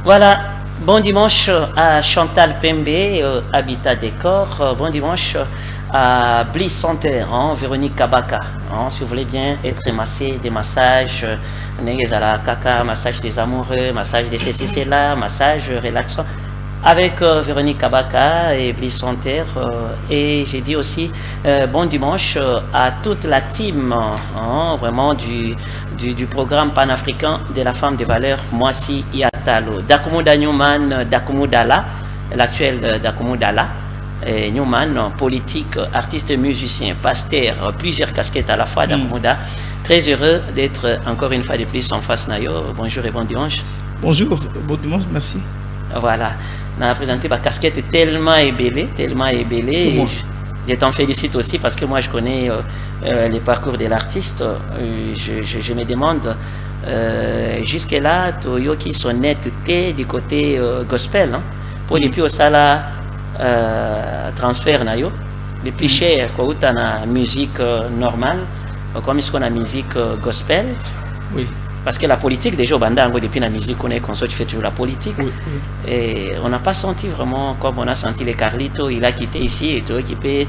Voilà, bon dimanche à Chantal Pembe, Habitat Décor. Bon dimanche à Bliss Center, Véronique Kabaka. Si vous voulez bien être massé, des massages, massage des amoureux, massage des ceci, là, massage relaxant. Avec Véronique Kabaka et Bliss Center. Et j'ai dit aussi bon dimanche à toute la team vraiment du programme panafricain de la femme de valeur, Moissi Yatalo. Dakumuda Newman, Dakumudala, l'actuel Dakumudala. Newman, politique, artiste, musicien, pasteur, plusieurs casquettes à la fois, Dakumuda. Très heureux d'être encore une fois de plus en face Nayo. Bonjour et bon dimanche. Bonjour, bon dimanche, merci. Voilà. On a présenté ma casquette tellement ébellée. Je t'en félicite aussi parce que moi je connais les parcours de l'artiste. Je me demande jusque-là, Toyo qui sont honnêteté du côté gospel. Pour les plus au sala transfert, les plus chers, quoi, tu as la musique normale, comme est-ce qu'on a musique gospel. Oui. Parce que la politique, déjà, depuis la musique, on est console, tu fais toujours la politique. Oui. Et on n'a pas senti vraiment comme on a senti les Carlito, il a quitté ici, et toi qui paie,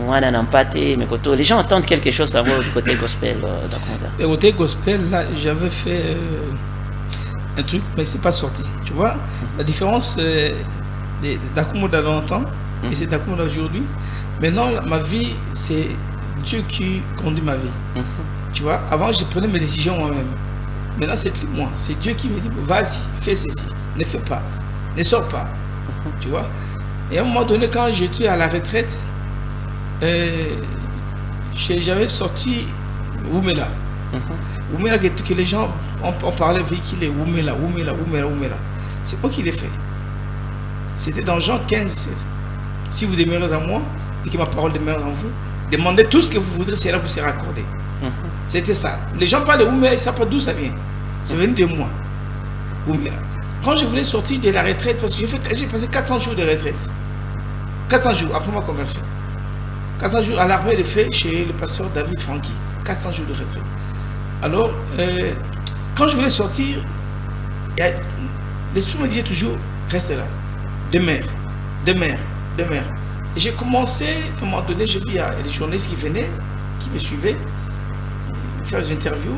on a empaté, mais les gens entendent quelque chose d'abord du côté gospel. Du côté gospel, là, j'avais fait un truc, mais c'est pas sorti. Tu vois, la différence d'Akumoda longtemps et c'est d'Akumoda aujourd'hui. Maintenant, ma vie, c'est Dieu qui conduit ma vie. Tu vois, avant, je prenais mes décisions moi-même. Maintenant, c'est plus moi. C'est Dieu qui me dit, vas-y, fais ceci. Ne fais pas. Ne sors pas. Tu vois. Et à un moment donné, quand j'étais à la retraite, j'avais sorti Oumela. Oumela que les gens on parlait véhiculé. Oumela. C'est moi qui l'ai fait. C'était dans Jean 15. Si vous demeurez en moi et que ma parole demeure en vous, demandez tout ce que vous voudrez, cela vous sera accordé. C'était ça. Les gens parlent de Oumela, ils ne savent pas d'où ça vient. C'est venu de moi. Oumela. Quand je voulais sortir de la retraite, parce que j'ai passé 400 jours de retraite. 400 jours après ma conversion. 400 jours à l'armée de fait chez le pasteur David Francky. 400 jours de retraite. Alors, quand je voulais sortir, l'esprit me disait toujours, reste là. Demeure. Et j'ai commencé, à un moment donné, je vis à des journalistes qui venaient, qui me suivaient, faire des interviews,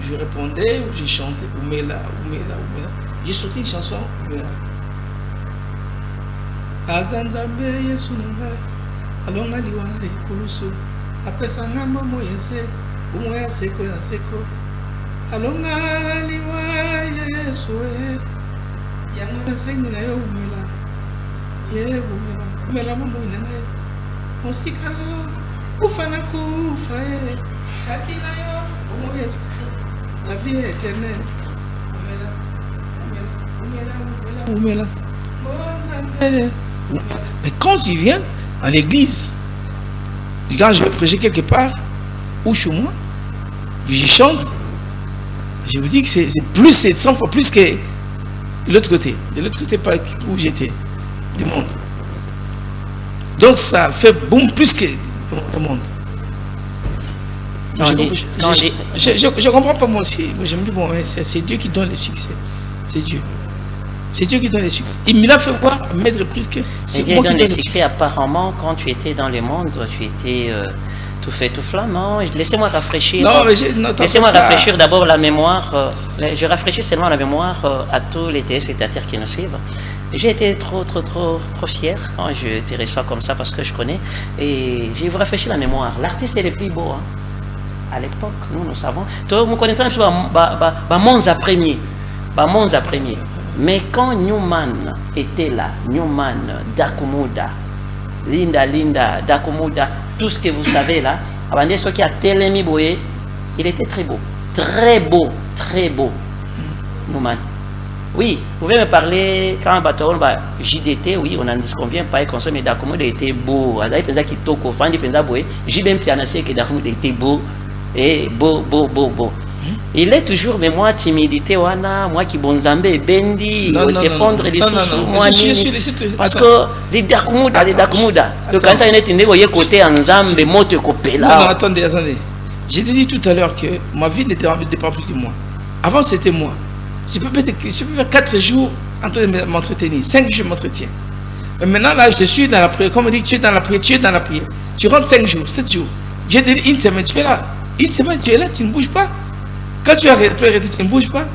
je répondais, j'ai chanté Oumela. J'ai sorti une chanson Oumela. Azanzambe Yesu nanga, alonga liwana ekulusu, apesanga mamo yese, umoya seko ya seko, alonga liwa Yesu yango na sengi na yo Oumela, Oumela mamo inanga ye, osikala yo, ufana kufa ye, katina yo, umoya seko. La vie est éternelle. Oumela. Mais quand tu viens à l'église, quand je vais prêcher quelque part, ou chez moi, je chante, je vous dis que c'est 100 fois plus que de l'autre côté. De l'autre côté, pas où j'étais, du monde. Donc ça fait boum plus que le monde. Je comprends pas moi aussi. Je me dis, bon, c'est Dieu qui donne le succès. C'est Dieu. C'est Dieu qui donne le succès. Il me l'a fait voir à mettre plus que c'est Dieu qui donne le succès. Apparemment, quand tu étais dans le monde, tu étais tout fait, tout flammant. Laissez-moi rafraîchir. Laissez-moi rafraîchir d'abord la mémoire. Je rafraîchis seulement la mémoire à tous les téléspectateurs qui nous suivent. J'ai été trop fier quand je te reçois comme ça parce que je connais. Et j'ai rafraîchi la mémoire. L'artiste est le plus beau. À l'époque, nous savons. Nous connaissons Monza premier. Mais quand Newman était là, Newman, Dakumuda, Linda, Dakumuda, tout ce que vous savez là, avant ce qui a Telemi Boye, il était très beau. Newman. Oui, vous pouvez me parler quand JDT, oui, on en dit combien, pas consommer Dakumuda était beau. Il pensait qu'il toko, il pensait j'ai bien pianassé que Dakumuda était beau. Et beau. Il est toujours, mais moi, timidité, moi qui bonzambe, bendi, s'effondre les sous moi, parce que les Dakumuda, donc quand ça est né, vous côté en zambe, moto copela. Non, attendez. J'ai dit tout à l'heure que ma vie ne dépend plus de moi. Avant, c'était moi. Je peux faire 4 jours en train de m'entretenir. 5 jours, je m'entretiens. Mais maintenant, là, je suis dans la prière. Comme on dit, tu es dans la prière, tu es dans la prière. Tu rentres 5 jours, 7 jours. J'ai dit une semaine, tu es là. Une semaine, tu es là, tu ne bouges pas. Quand tu arrêtes, tu ne bouges pas.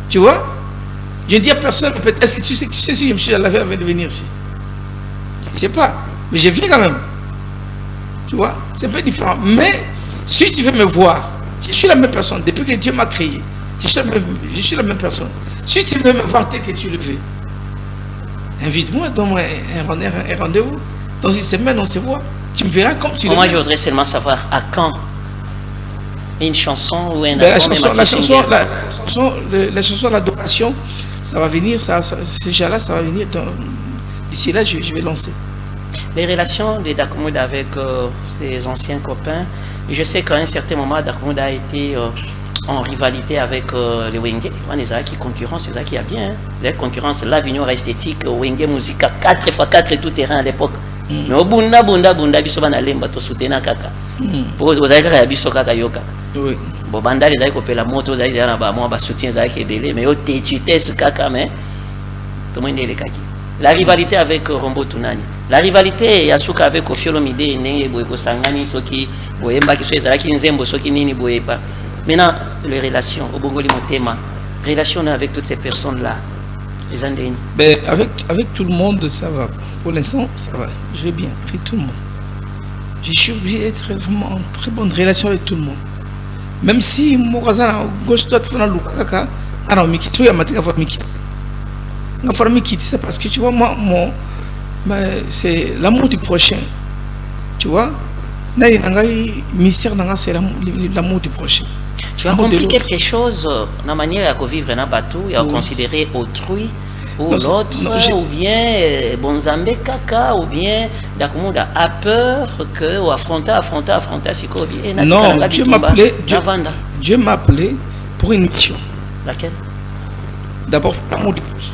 Tu vois? Je ne dis à personne, est-ce que tu sais si je me suis lavé avant de venir ici? Je ne sais pas. Mais je viens quand même. Tu vois? C'est un peu différent. Mais si tu veux me voir, je suis la même personne. Depuis que Dieu m'a créé, je suis la même personne. Si tu veux me voir tel que tu le veux, invite-moi, donne-moi un rendez-vous. Dans une semaine, on se voit. Tu me verras comme tu le veux. Moi, je voudrais seulement savoir à quand une chanson ou un album. La chanson d'adoration, ça va venir, déjà là, ça va venir. D'ici là, je vais lancer. Les relations de Dakumouda avec ses anciens copains, je sais qu'à un certain moment, Dakumouda a été en rivalité avec les Wenge. On est qui concurrence, c'est ça qui a bien. Les concurrences, l'Avignor esthétique, Wenge musique, 4x4 tout terrain à l'époque. Mais au bunda biso bana lemba to soutenir kaka. Pour aux aïkaka biso kaka yoka. Oui. Bon banda les aïko la moto les aïkaka na ba moi ba soutien za ki belé mais au tétutes kaka mais tout le monde est kaki. La rivalité avec Rombo Tunani. La rivalité Yasuka avec Ofiolo Mide nenge boye ko sangani soki boyemba ki so ezala ki nzembo soki nini boye pas. Maintenant les relations au Bongoli Motema, relations avec toutes ces personnes là. Ben, avec tout le monde, ça va. Pour l'instant, ça va. Je vais bien avec tout le monde. Je suis obligé d'être vraiment en très bonne relation avec tout le monde. Même si mon voisin gauche doit faire un look, alors Mikiti, il y a matin Mikiti, c'est parce que tu vois, moi, c'est l'amour du prochain. Tu vois, c'est l'amour du prochain. Tu as compris quelque chose, la manière de vivre dans bateau, il y a considéré autrui ou l'autre, ou bien Bonzambe Kaka, ou bien Dakumouda a peur que ou affronter si bien. Non, Dieu m'a appelé pour une mission. Laquelle? D'abord, l'amour du prochain.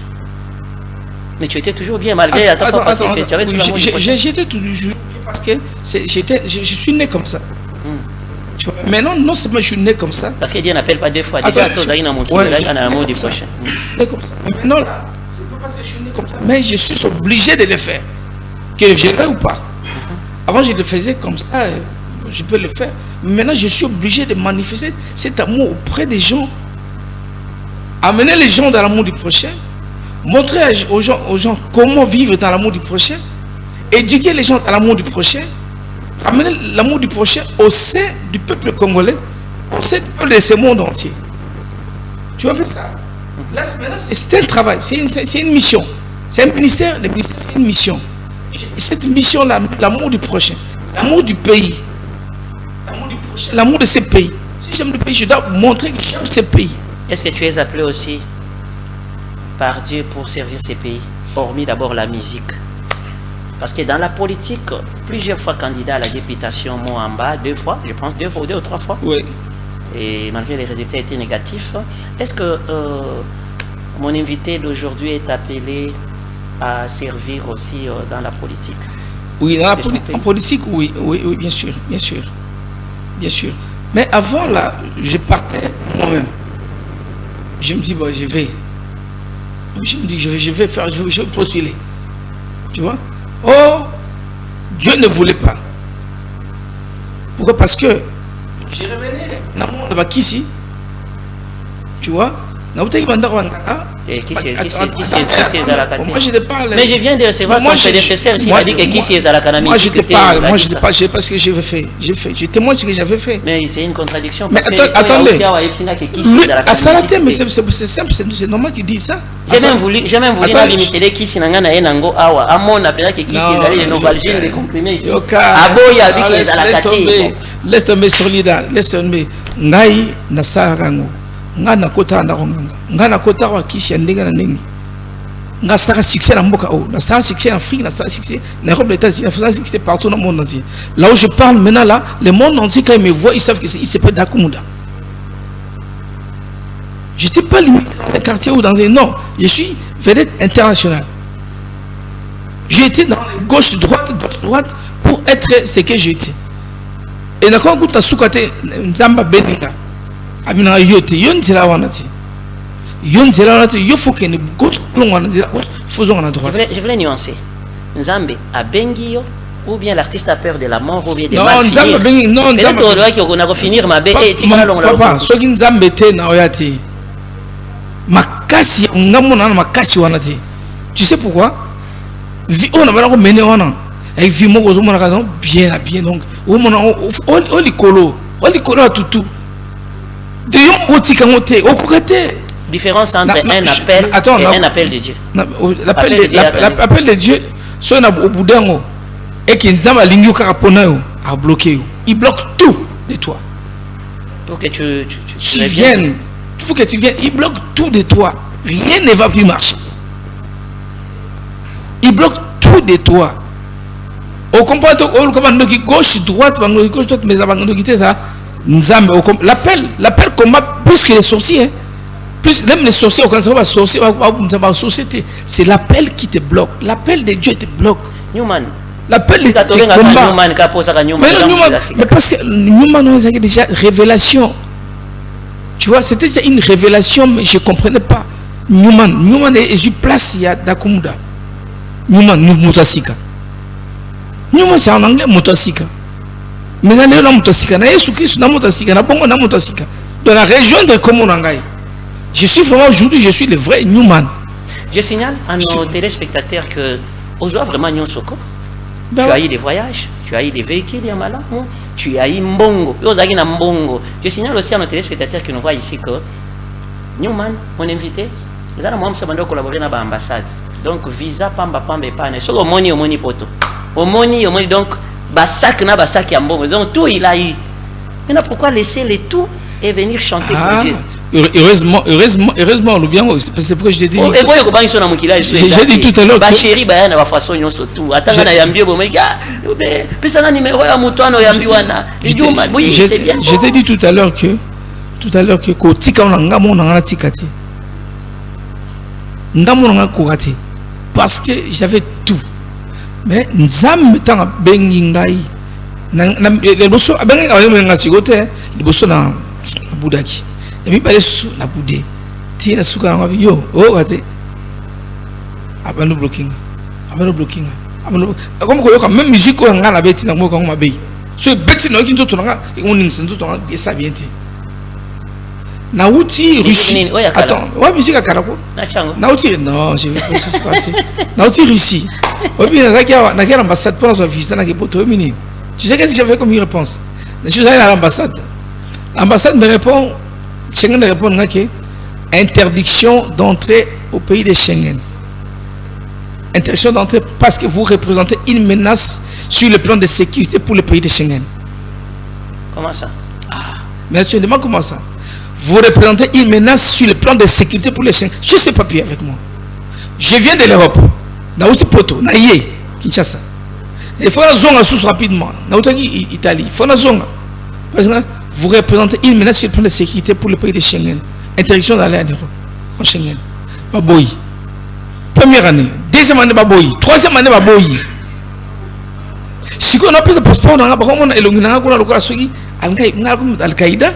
Mais tu étais toujours bien malgré la fois passée que tu avais toujours l'amour du prochain. J'étais toujours bien parce que je suis né comme ça. Maintenant, non seulement je suis né comme ça. Parce que Dieu n'appelle pas 2 fois. Déjà, tu as un amour du prochain. Maintenant, là, c'est pas parce que je suis né comme ça. Mais je suis obligé de le faire. Que je le ou pas. Avant, je le faisais comme ça. Je peux le faire. Maintenant, je suis obligé de manifester cet amour auprès des gens. Amener les gens dans l'amour du prochain. Montrer aux gens comment vivre dans l'amour du prochain. Éduquer les gens dans l'amour du prochain. Amener l'amour du prochain au sein du peuple congolais, au sein du peuple de ce monde entier. Tu vois ça? Là, c'est un travail, c'est une mission. C'est un ministère, le ministère c'est une mission. Cette mission-là, l'amour du prochain, l'amour du pays, l'amour du prochain, l'amour de ce pays. Si j'aime le pays, je dois montrer que j'aime ce pays. Est-ce que tu es appelé aussi par Dieu pour servir ces pays, hormis d'abord la musique? Parce que dans la politique, plusieurs fois candidat à la députation Moamba, 2 fois, je pense 2 ou 3 fois. Oui. Et malgré les résultats étaient négatifs, est-ce que mon invité d'aujourd'hui est appelé à servir aussi dans la politique? Oui, dans la politique, oui, bien sûr. Mais avant là, je partais moi-même. Je me dis, bon, je vais faire, je vais postuler. Tu vois? Oh, Dieu ne voulait pas. Pourquoi? Parce que je revenais dans le monde de Bakissi. Tu vois? Moi je te parle. Mais je viens de recevoir ton prédécesseur s'il a dit que qui est à la canamie. Moi je te parle, je sais pas ce que j'ai fait. Je témoigne ce que j'avais fait. Mais c'est une contradiction. Mais attendez. À Salaté, mais c'est simple, c'est normal qu'il dise ça. J'ai même voulu limiter qui s'y n'a pas nango awa. À mon appel qui s'y est les novalgines, les comprimés ici. Aboya avec les à la caté. Laisse tomber sur l'ida, laisse tomber. Ngai na sarango. Nga na kota na nganga nga na kota wa kisi ndenge na ndenge nga saka succès na mboka o na saka succès en Afrique na saka succès na Europe, les États-Unis, na saka succès partout dans le monde entier. Là où je parle maintenant là, le monde entier quand ils me voient, ils savent que il s'appelle Dakumouda. Je n'étais pas limité dans un quartier ou dans un non, je suis vedette internationale. J'ai été dans gauche droite pour être ce que j'étais. et na ko kuta sukate nzamba beninga amina yote yonzela wana ti yonzela wana ti yofuke ni gauche wana nzela faisons à droite. Je voulais nuancer. Nzambe a bengi yo ou bien l'artiste a peur de la mort ou bien de non, mal finir. Non, peut-être qu'on a finir ma bé et tika longa papa so ki nzambe te na oyati makasi ngamona na makasi wana te. Tu sais pourquoi? Vi on a bana ko mener wana avec vi moko zo mona ka bien donc o mona o likolo tutu de yo otika ngote okukate. Différence entre un appel et un appel de Dieu. L'appel de Dieu so na obudango et que nzamba lingi ka pona yo a bloqué. Il bloque tout de toi. Pour que tu viennes, pour que tu viennes, il bloque tout de toi. Rien ne va plus marcher. Il bloque tout de toi. Au comprend qui gauche droite, mais ça l'appel combat plus que les sorciers. Plus même les sorciers, c'est l'appel qui te bloque. L'appel de Dieu te bloque. Newman. L'appel de combat. Mais parce que Newman a déjà révélation. Tu vois, c'était déjà une révélation, mais je ne comprenais pas. Newman est je place il y a Dakumuda. Newman Mutasika. Newman c'est en anglais Mutasika. Mais dans le Mutasika, na Yesu Christ na Mutasika, na bongo na Mutasika. Dans la région de Komonangai. Je suis vraiment aujourd'hui, je suis le vrai Newman. Je signale à nos téléspectateurs que aujourd'hui vraiment Nyon Soko. Tu as eu des voyages, tu as eu des véhicules Yamala, tu as eu Mbongo, Mbongo. Je signale aussi à nos téléspectateurs qui nous voient ici que Newman, mon invité, nous allons collaborer dans l'ambassade. Donc visa pamba pamba epane. So omoni poto. Omoni donc basak na basak ya Mbongo. Donc tout il a eu. Maintenant pourquoi laisser les tout et venir chanter pour Dieu? Heureusement, c'est pourquoi je t'ai dit. J'ai dit tout à l'heure. Chérie, na façon tout. Attends, na yambi bo mega. Pesa na numéro ya mutuano yambi wana. Oui, c'est bien. Je t'ai dit tout à l'heure que kotika na ngamo na tikati. Ngamo na kokati parce que j'avais tout. Mais nzam tanga bengi ngai. Na le bosso abenga nga sigote, le bosso na budaki. Et puis pas sous la boudée tiens suka na yo oh ate abano blocking comme ko même musique ko ngala beti na moko ngoma bei so beti no kinzo to nga ngoni nsinzo to nga ça vient na uti Russie attends ouais musique akara ko na uti non je vais pas se passer na uti Russie au bien na quelle ambassade pour la visite na ke poto mini tu sais qu'est-ce que j'avais comme réponse je suis allé à l'ambassade me répond Schengen répond que interdiction d'entrer au pays de Schengen. Interdiction d'entrer parce que vous représentez une menace sur le plan de sécurité pour le pays de Schengen. Comment ça? Mais tu me demandes comment ça? Vous représentez une menace sur le plan de sécurité pour les Schengen. Je sais papier avec moi. Je viens de l'Europe. Na aussi poto, na yé, Kinshasa. Il faut la zone sous rapidement. Na utaki Italie. Il faut la zone. Parce que vous représentez une menace sur le plan de sécurité pour le pays de Schengen. Interdiction d'aller en Europe. En Schengen. Baboyi. Première année. Deuxième année, Baboyi. Troisième année, Baboyi. Si on a pris ce passeport, on a Al-Qaïda,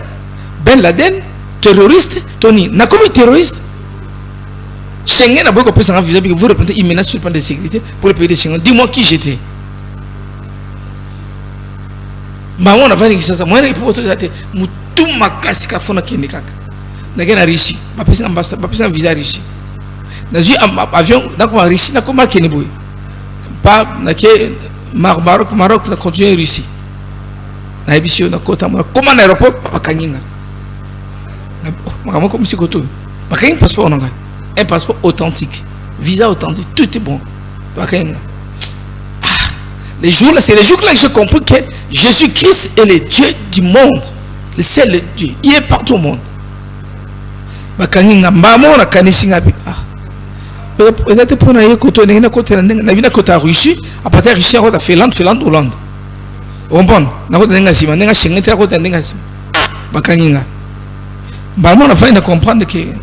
Ben Laden, terroriste, Tony. N'a comme terroriste. Schengen a beaucoup plus un visa que vous représentez une menace sur le plan de sécurité pour le pays de Schengen. Dis-moi qui j'étais. Maman a fait ça. Moi, je peux tout ma casse à fond à Kenikak. N'a qu'un Russie. Ma personne ambassade, ma personne visa Russie. N'a eu un avion, n'a comme Russie, n'a comme Kenibouy. Pas n'a que Maroc n'a continué Russie. N'a ébissé n'a côté moi. Comment un aéroport pas Kanyinga. Maman comme si côté. Pas qu'un passeport n'a un passeport authentique, visa authentique, tout est bon. Pas qu'un. Les jours là, c'est les jours là que j'ai compris que Jésus-Christ est le Dieu du monde, le seul Dieu. Il est partout au monde. Bakaninga maman na kanisinga bi. Vous êtes pour na côté na côté Russie, à partir de Russie à côté Finlande, Hollande. On bon, na côté nga sima, nga Schengen à côté nga sima. Bakaninga. Maman na fa na comprendre que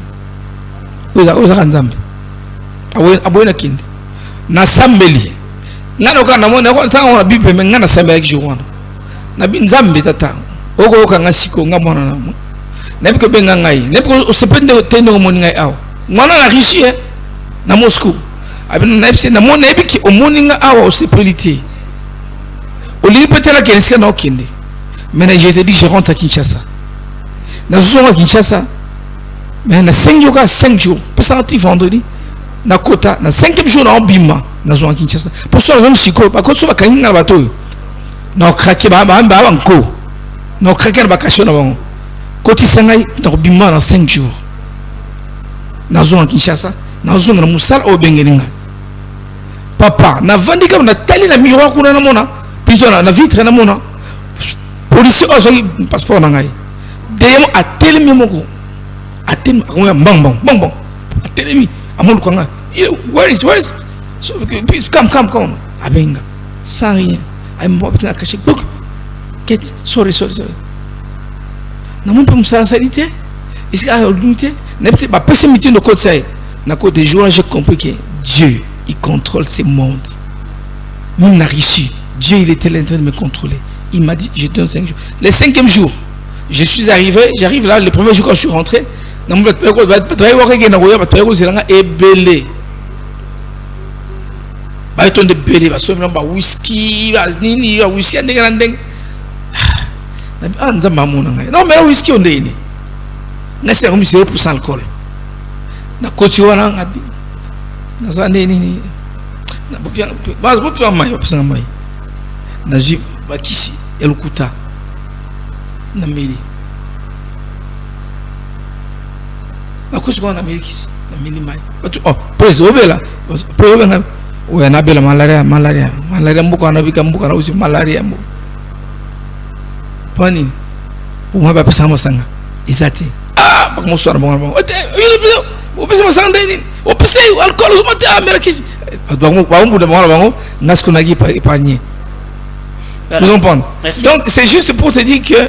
oza nzambe. Aboye na kindi. Na sambeli. Ngana ka na mona ko tanga na bible men ngana sambeli ki jwana na binzambe tata oko kanga siko nga mwana na nebi ko benga ngai nebi ko sepende tende ko moni ngai awa mwana na richi na Moscou abina nebi se na mona nebi ki omoni nga awa o sepelité o li petela kenska na okende mais je te dis je rentre à Kinshasa na zonga Kinshasa mais na 5 jours passati vendredi na kota na 5e jour na obima na zonga Kinshasa pour ça zone siko ba ko so ba kangi na bato na krake ba banko na krake na bakasho na bango koti sangai na obima na 5 jours na zonga Kinshasa na zonga na musala obengeninga papa na vandika na tali na miroir kuna na mona plutôt na vitre na mona policier ozo passeport na ngai deyemo atelemi moko atelemi bang atelemi amolu kwanga where is so please come abenga sans rien I'm mobilisé à cacher book get sorry na mon pas musala salité est-ce qu'il y a l'unité n'était pas pessimité de côté ça na côté des jours j'ai compris que Dieu il contrôle ces mondes même na riche Dieu il était en train de me contrôler. Il m'a dit je donne 5 jours. Le 5e jour je suis arrivé, j'arrive là le premier jour quand je suis rentré na mo ebele ba ton de belé ba so ba whisky ba nini ba whisky ndenge na ndenge na nzamba mona ngai non mais whisky onde ini na c'est comme 0% alcool na koti wana ngabi na zande nini na bopia mai opesa mai na ji bakisi elukuta na mili na koti wana milikisi na mili mai oh pres obela problème ouais na bela malaria mbuko anabika mbuko na usi malaria mbuko pani uma ba pesa masanga izati ba mo swara bon ote o pesa masanga nini o pesa alcool o mate amerikis ba mo de mo bango nasko na gi panier vous comprenez donc c'est juste pour te dire que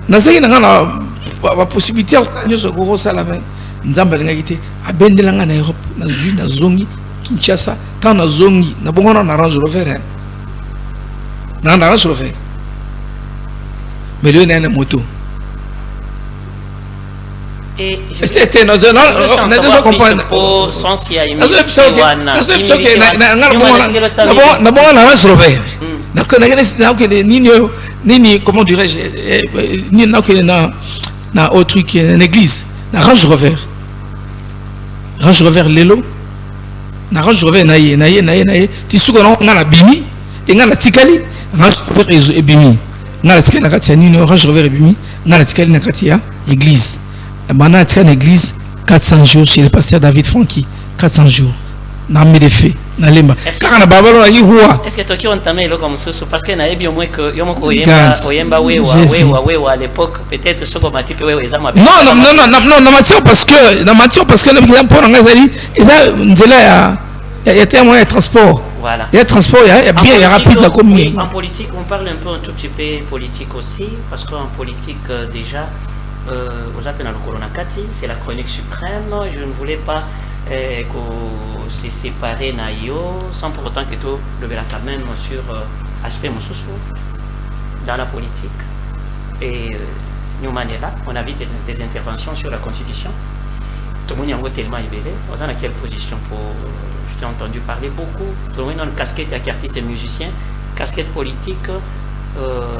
na zaki na la possibilité de se gros salama nzamba ngakite abendelanga na Europe na zui na zongi Kinshasa tant na zongi na bongo na Range Rover na Range Rover mais lui na moto et c'était non déjà comprendre pour sens ya imi na bongo na Range Rover na nini comment dirais-je ni na autre truc une église na Range Rover lelo na Range Rover naye tu sais qu'on a la bimi et on a tikali Range Rover et bimi na la tikali na katia nini Range Rover et bimi na la tikali na katia église bana tikali église 400 jours chez le pasteur David Francky 400 jours na medefe na lemba kaka na babalo na yihuwa est-ce que toi qui entamé le comme ça parce que na ebi au moins que yomoko oyemba wewa à l'époque peut-être ce comme type wewa ezama non na matière parce que na exemple pour ngazali eza nzela ya témoin de transport voilà il y a transport il y a bien il y a rapide la commune en politique on parle un peu un tout petit peu politique aussi parce qu'en politique déjà aux appels dans le Corona Kati c'est la chronique suprême je ne voulais pas se séparer naïo sans pour autant que tout le quand même sur aspect mosusu dans la politique et nous Manela on a vu des interventions sur la constitution tout le monde est tellement ébélé on a quelle position pour je t'ai entendu parler beaucoup tout le monde a une casquette artiste et musicien casquette politique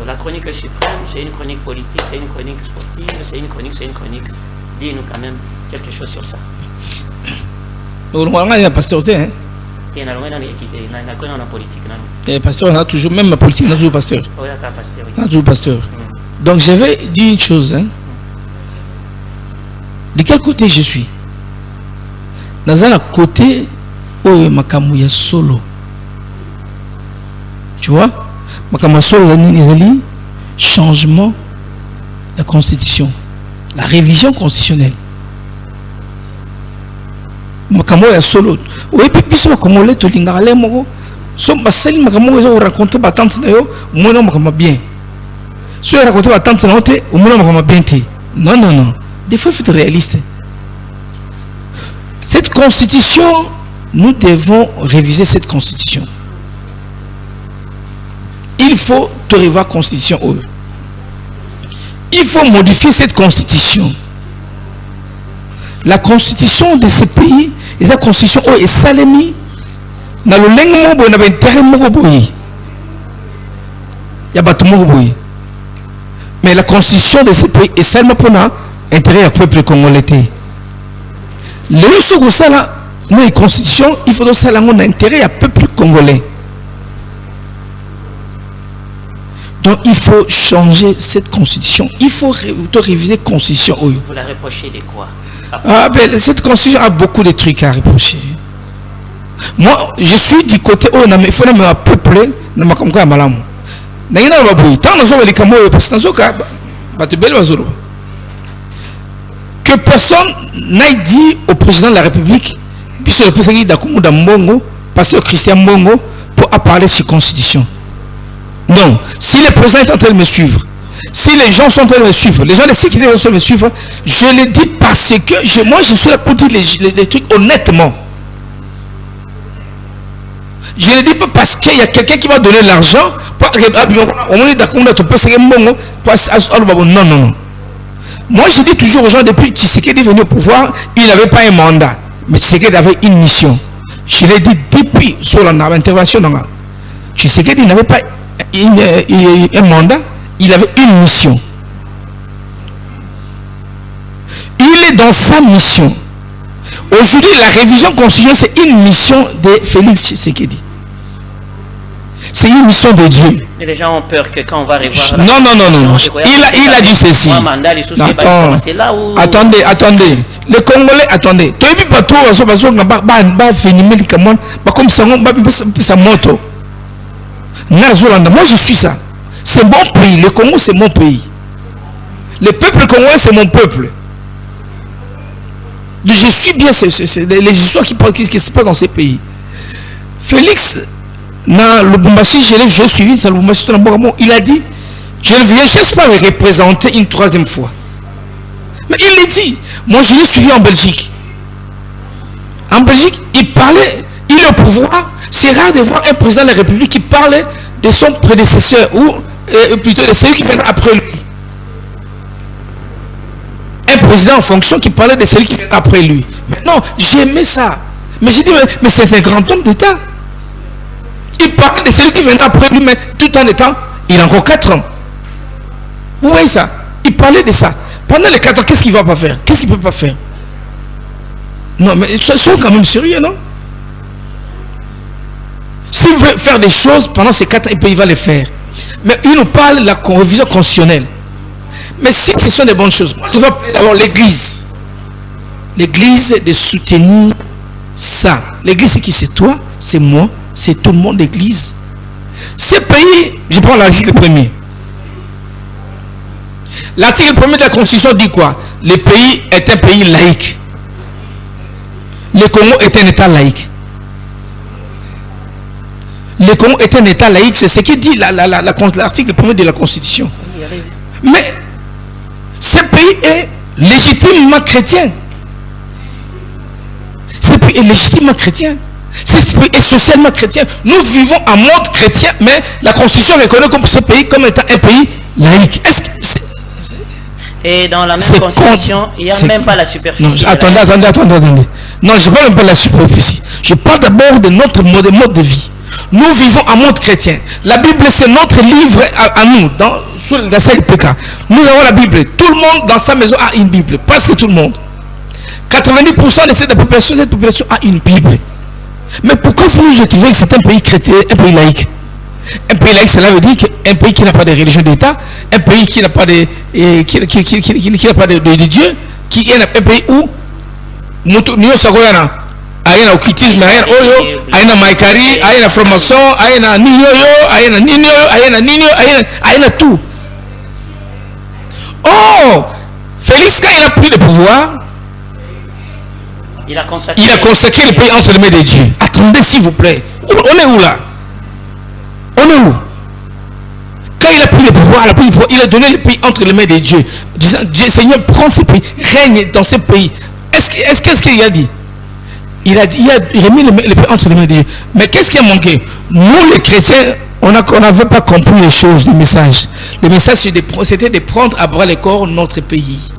la chronique suprême c'est une chronique politique c'est une chronique sportive c'est une chronique dis-nous quand même quelque chose sur ça. Il y a pasteur hein. Il y a une politique non. Pasteur on a toujours même la politique on a toujours pasteur. Oui, pasteur. On a toujours pasteur. Donc je vais dire une chose hein. De quel côté je suis? Dans un côté où makamouya solo. Tu vois? Makamouya solo les changement de la constitution, la révision constitutionnelle. Makamo ya solo oui puis makamo le to lingale moko so basali makamo zo raconter ba tante na yo mona makamo bien so raconter ba tante na ote mona makamo bien te non des fois il faut être réaliste cette constitution nous devons réviser cette constitution il faut te revoir constitution. Il faut modifier cette constitution. La constitution de ce pays, et la constitution est salemi. Dans le langue on a intérêt il y a pas mais la constitution de ce pays est seulement pour l'intérêt du peuple congolais. Le sur ça là, la constitution, il faut que ça ait intérêt au peuple congolais. Donc il faut changer cette constitution. Il faut réviser la constitution. Vous la reprochez de quoi? Cette constitution a beaucoup de trucs à reprocher. Moi, je suis du côté où il faut me peupler dans ma conquête malam. Que personne n'ait dit au président de la République, puisque le président d'Akoumouda Mbongo, pasteur Christian Mbongo, pour parler sur la constitution. Non, si le président est en train de me suivre, si les gens sont en train de me suivre, les gens de sécurité sont en train de me suivre, je le dis parce que moi je suis là pour dire les trucs honnêtement. Je ne le dis pas parce qu'il y a quelqu'un qui m'a donné l'argent. Non, non, non. Moi je dis toujours aux gens, depuis Tshisekedi est venu au pouvoir, il n'avait pas un mandat, mais Tshisekedi avait une mission. Je l'ai dit depuis sur l'intervention. Tshisekedi n'avait pas un mandat, il avait une mission. Il est dans sa mission. Aujourd'hui, la révision constitutionnelle, c'est une mission de Félix Tshisekedi. C'est une mission de Dieu. Et les gens ont peur que quand on va revoir... Non, non, non, non. Il a dit ceci. Attendez. Les Congolais, attendez. Tu n'as pas tout, moi je suis ça. C'est mon pays. Le Congo, c'est mon pays. Le peuple congolais, c'est mon peuple. Je suis bien les histoires qui se passent dans ces pays. Félix, dans le Bumbassi, j'ai suivi ça, il a dit, je ne viens juste pas me représenter une troisième fois. Mais il l'a dit. Moi, je l'ai suivi en Belgique. En Belgique, il parlait, il est au pouvoir. C'est rare de voir un président de la République qui parlait de son prédécesseur, ou plutôt de celui qui vient après lui. Un président en fonction qui parlait de celui qui vient après lui. Maintenant, j'aimais ça. Mais j'ai dit, mais c'est un grand homme d'État. Il parlait de celui qui vient après lui, mais tout en étant, il a encore 4 ans. Vous voyez ça? Il parlait de ça. Pendant les 4 ans, qu'est-ce qu'il ne va pas faire? Qu'est-ce qu'il ne peut pas faire? Non, mais ils sont quand même sérieux, non? S'il veut faire des choses pendant ces 4 ans, il va les faire. Mais il nous parle de la révision constitutionnelle. Mais si ce sont des bonnes choses, moi je vais appeler d'abord l'église. L'église de soutenir ça. L'église, c'est qui? C'est toi, c'est moi, c'est tout le monde d'église. Ce pays, je prends l'article 1er. L'article 1er de la Constitution dit quoi? Le pays est un pays laïque. Le Congo est un État laïque. Le Congo est un État laïque, c'est ce qui dit l'article 1er de la Constitution. Mais ce pays est légitimement chrétien. Ce pays est légitimement chrétien. Ce pays est socialement chrétien. Nous vivons en mode chrétien, mais la Constitution reconnaît comme ce pays comme étant un pays laïque. Et dans la même Constitution, il n'y a même pas la superficie. Non, attendez. Non, je ne parle même pas de la superficie. Je parle d'abord de notre mode de vie. Nous vivons en mode chrétien. La Bible, c'est notre livre à nous, dans la CLPK. Nous avons la Bible. Tout le monde dans sa maison a une Bible. Presque tout le monde. 90% de cette population a une Bible. Mais pourquoi vous nous trouvez que c'est un pays chrétien, un pays laïque? Un pays laïque, cela veut dire qu'un pays qui n'a pas de religion d'État, un pays qui n'a pas de, de Dieu, qui est un pays où nous sommes aina occultisme, aina maikari, aina formation, aina aina tout. Oh, Félix, quand il a pris le pouvoir, il a consacré le pays entre les mains de Dieu. Attendez, s'il vous plaît. On est où là? On est où? Quand il a pris le pouvoir, il a donné le pays entre les mains de Dieu, disant, Dieu, Seigneur, prends ce pays, règne dans ce pays. Qu'est-ce qu'il a dit? Il a mis le pays entre les mains de Dieu. Mais qu'est-ce qui a manqué? Nous, les chrétiens, On n'avait pas compris les choses, le message. Le message, c'était de prendre à bras le corps notre pays.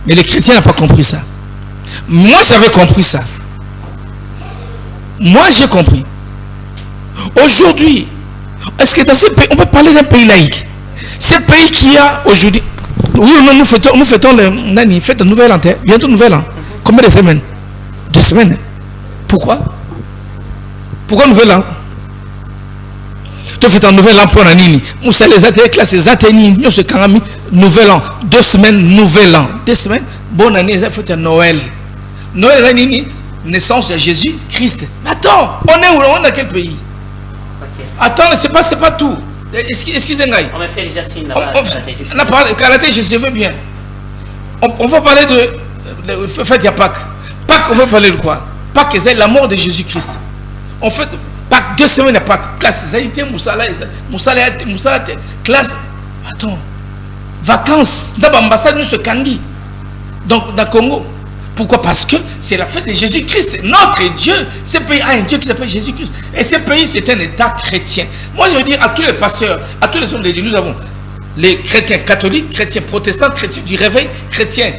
Mais les chrétiens n'ont pas compris ça. Moi, j'avais compris ça. Moi, j'ai compris. Aujourd'hui, est-ce que dans ce pays, on peut parler d'un pays laïque? Ce pays qui a aujourd'hui... Oui, nous fêtons le fête de Nouvel An. Bientôt Nouvel An. Combien de semaines? 2 semaines. Pourquoi? Pourquoi Nouvel An? Tu fais un Nouvel An pour un nini. Moussa les ateliers classes, les ateliers, nous se carami. Nouvel An. 2 semaines, Nouvel An. 2 semaines, bonne année, ça fait un Noël. Noël, c'est nini? Naissance de Jésus Christ. Mais attends, on est où? On est dans quel pays? Okay. Attends, c'est pas tout. Excusez-moi. On va faire déjà signe là-bas. On a parlé karaté, je sais bien. On va parler de fête de Pâques. Pâques, on va parler de quoi? Pâques, c'est la mort de Jésus-Christ. On fait Pâques, 2 semaines à Pâques. Classe, ça a été Moussala, classe. Attends. Vacances. Dans l'ambassade, nous sommes Kangi. Donc, dans le Congo. Pourquoi? Parce que c'est la fête de Jésus-Christ. Notre Dieu, ce pays a un Dieu qui s'appelle Jésus-Christ. Et ce pays, c'est un État chrétien. Moi, je veux dire à tous les pasteurs, à tous les hommes de Dieu, nous avons les chrétiens catholiques, chrétiens protestants, chrétiens du réveil, chrétiens,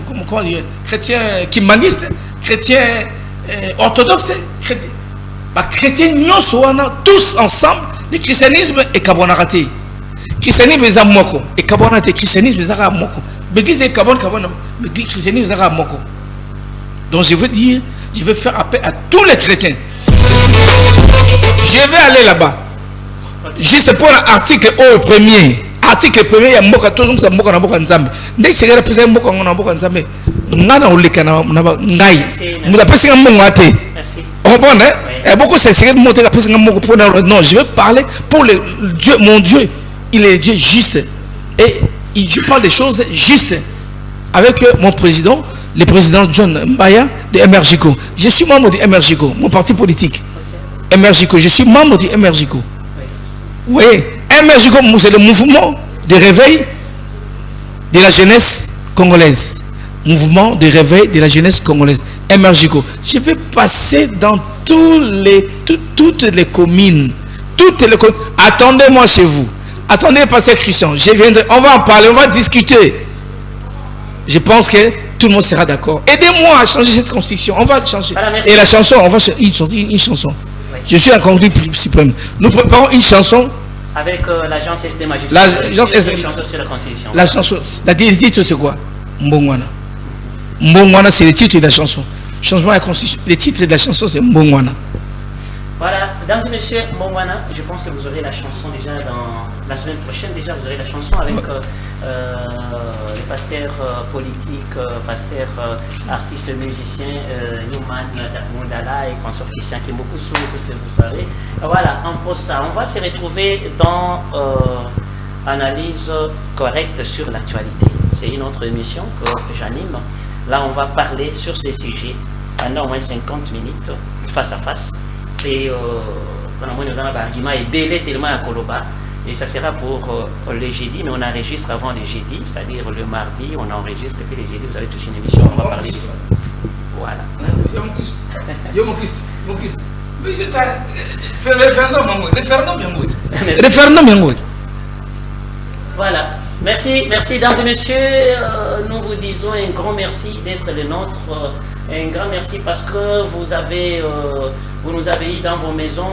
comment dire, chrétiens kimbangistes, chrétiens orthodoxes, chrétiens tous ensemble, le christianisme est carbonaraté. Christianisme est moko et carbonaraté. Christianisme est moko. L'église est carbonaraté, mais le christianisme est moko. Donc je veux dire, je vais faire appel à tous les chrétiens. Je vais aller là-bas. Juste pour l'article au premier. Article premier, il y a Moka, tout le monde a Moka Naboka Nzambe. Dès que c'est le Moka Naboka Nzambe, Nana ou les Canards, Ngai. Nous appelons ça Mongate. On comprend, hein? Et beaucoup c'est de monter la personne pour non, je veux parler pour le Dieu, mon Dieu. Il est Dieu juste. Et je parle des choses justes avec mon président, le président John Mbaya de MRGICO. Je suis membre du MRGICO, mon parti politique. MRGICO, je suis membre du MRGICO. Oui, MRGICO, c'est le mouvement de réveil de la jeunesse congolaise. Mouvement de réveil de la jeunesse congolaise. MRGICO. Je vais passer dans toutes les communes. Attendez-moi chez vous. Attendez, pasteur Christian. Je viendrai. On va en parler, on va discuter. Je pense que tout le monde sera d'accord. Aidez-moi à changer cette constitution. On va le changer. Voilà, et la chanson, on va changer une chanson. Oui. Je suis un conduit suprême. Nous préparons une chanson. Avec l'agence SD Magistrat. Une chanson sur la constitution. La chanson, le titre c'est quoi? Mbongwana. Mbongwana, c'est le titre de la chanson. Changement de la constitution. Le titre de la chanson, c'est Mbongwana. Voilà, mesdames et messieurs, Mbongwana, je pense que vous aurez la chanson déjà dans la semaine prochaine. Déjà, vous aurez la chanson avec les pasteurs politiques, pasteurs artistes, musiciens, Newman, Mundala et consort Christian qui est beaucoup sous tout ce que vous savez. Voilà, on pose ça. On va se retrouver dans analyse correcte sur l'actualité. C'est une autre émission que j'anime. Là, on va parler sur ces sujets pendant au moins 50 minutes, face à face. Et nous avons un argument tellement à Koloba. Et ça sera pour le jeudi, mais on enregistre avant le jeudi, c'est-à-dire le mardi, on enregistre, et puis le jeudi, vous avez touché une émission, on va parler de ça. Voilà. Voilà. Merci, dames et messieurs. Nous vous disons un grand merci d'être le nôtre. Un grand merci parce que vous nous avez eu dans vos maisons.